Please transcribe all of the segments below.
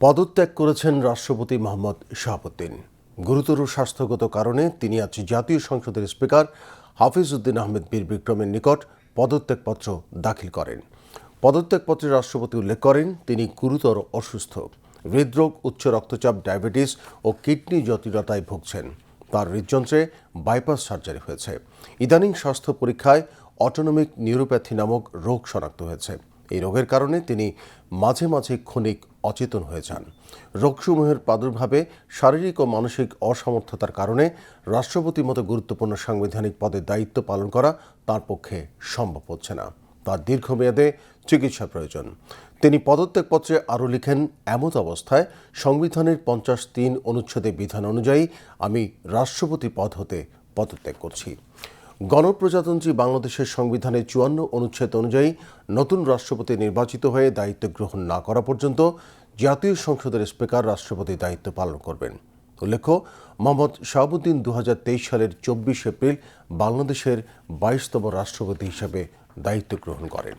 পদত্যাগ করেছেন রাষ্ট্রপতি মোহাম্মদ শাহাবুদ্দিন। গুরুতর স্বাস্থ্যগত কারণে তিনি আজ জাতীয় সংসদের স্পিকার হাফিজ উদ্দিন আহমেদ বীর বিক্রমের নিকট পদত্যাগপত্র দাখিল করেন। পদত্যাগপত্রে রাষ্ট্রপতি উল্লেখ করেন, তিনি গুরুতর অসুস্থ, হৃদরোগ, উচ্চ রক্তচাপ, ডায়াবেটিস ও কিডনি জটিলতায় ভুগছেন। তার হৃদযন্ত্রে বাইপাস সার্জারি হয়েছে। ইদানিং স্বাস্থ্য পরীক্ষায় অটোনমিক নিউরোপ্যাথি নামক রোগ শনাক্ত হয়েছে। এই রোগের কারণে তিনি মাঝে মাঝে ক্ষণিক অচেতন হয়ে যান। রোগসমূহের প্রাদুর্ভাবে শারীরিক ও মানসিক অসমর্থতার কারণে রাষ্ট্রপতির মতো গুরুত্বপূর্ণ সাংবিধানিক পদের দায়িত্ব পালন করা তার পক্ষে সম্ভব হচ্ছে না। তার দীর্ঘমেয়াদে চিকিৎসা প্রয়োজন। তিনি পদত্যাগপত্রে আরও লিখেন, এমত অবস্থায় সংবিধানের ৫০(৩) অনুচ্ছেদের বিধান অনুযায়ী আমি রাষ্ট্রপতি পদ হতে পদত্যাগ করছি। গণপ্রজাতন্ত্রী বাংলাদেশের সংবিধানের ৫৪ অনুচ্ছেদ অনুযায়ী নতুন রাষ্ট্রপতি নির্বাচিত হয়ে দায়িত্ব গ্রহণ না করা পর্যন্ত জাতীয় সংসদের স্পিকার রাষ্ট্রপতির দায়িত্ব পালন করবেন। উল্লেখ্য, মোহাম্মদ শাহাবুদ্দিন ২০২৩ সালের ২৪ এপ্রিল বাংলাদেশের ২২তম রাষ্ট্রপতি হিসেবে দায়িত্ব গ্রহণ করেন।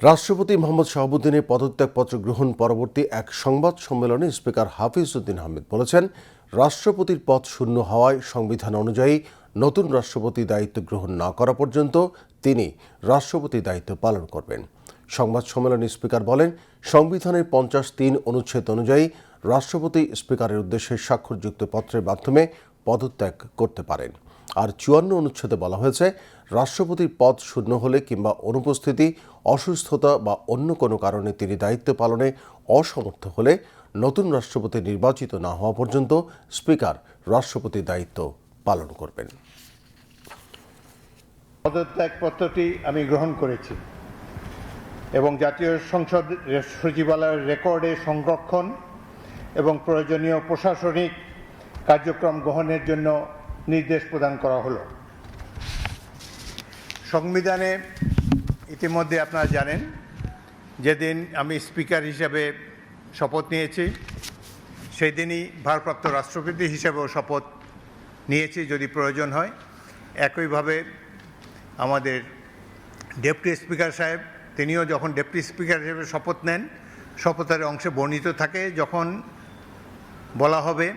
রাষ্ট্রপতি মোহাম্মদ শাহাবুদ্দিনের পদত্যাগপত্র গ্রহণ পরবর্তী এক সংবাদ সম্মেলনে স্পিকার হাফিজ উদ্দিন আহমেদ বলেছেন, রাষ্ট্রপতির পদ শূন্য হওয়ায় সংবিধান অনুযায়ী নতুন রাষ্ট্রপতি দায়িত্ব গ্রহণ না করা পর্যন্ত তিনি রাষ্ট্রপতির দায়িত্ব পালন করবেন। সংবাদ সম্মেলনে স্পিকার বলেন, সংবিধানের ৫০(৩) অনুচ্ছেদ অনুযায়ী রাষ্ট্রপতি স্পিকারের উদ্দেশ্যে স্বাক্ষরযুক্ত পত্রের মাধ্যমে পদত্যাগ করতে পারেন। আর ৫৪ অনুচ্ছেদে বলা হয়েছে, রাষ্ট্রপতির পদ শূন্য হলে কিংবা অনুপস্থিতি, অসুস্থতা বা অন্য কোনো কারণে তিনি দায়িত্ব পালনে অসমর্থ হলে নতুন রাষ্ট্রপতি নির্বাচিত না হওয়া পর্যন্ত স্পিকার রাষ্ট্রপতির দায়িত্ব পালন করবেন। পদত্যাগপত্রটি আমি গ্রহণ করেছি এবং জাতীয় সংসদ সচিবালয়ের রেকর্ডে সংরক্ষণ এবং প্রয়োজনীয় প্রশাসনিক কার্যক্রম গ্রহণের জন্য নির্দেশ প্রদান করা হলো। সংবিধানে ইতিমধ্যে আপনারা জানেন, যেদিন আমি স্পিকার হিসেবে শপথ নিয়েছি সেই দিনই ভারপ্রাপ্ত রাষ্ট্রপতি হিসেবেও শপথ নিয়েছি যদি প্রয়োজন হয়। একইভাবে আমাদের ডেপুটি স্পিকার সাহেব, তিনিও যখন ডেপুটি স্পিকার হিসেবে শপথ নেন, শপথের অংশে বর্ণিত থাকে, যখন বলা হবে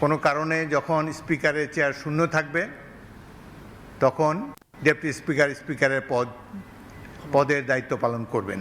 কোনো কারণে যখন স্পিকারের চেয়ার শূন্য থাকবে তখন ডেপুটি স্পিকার স্পিকারের পদের দায়িত্ব পালন করবেন।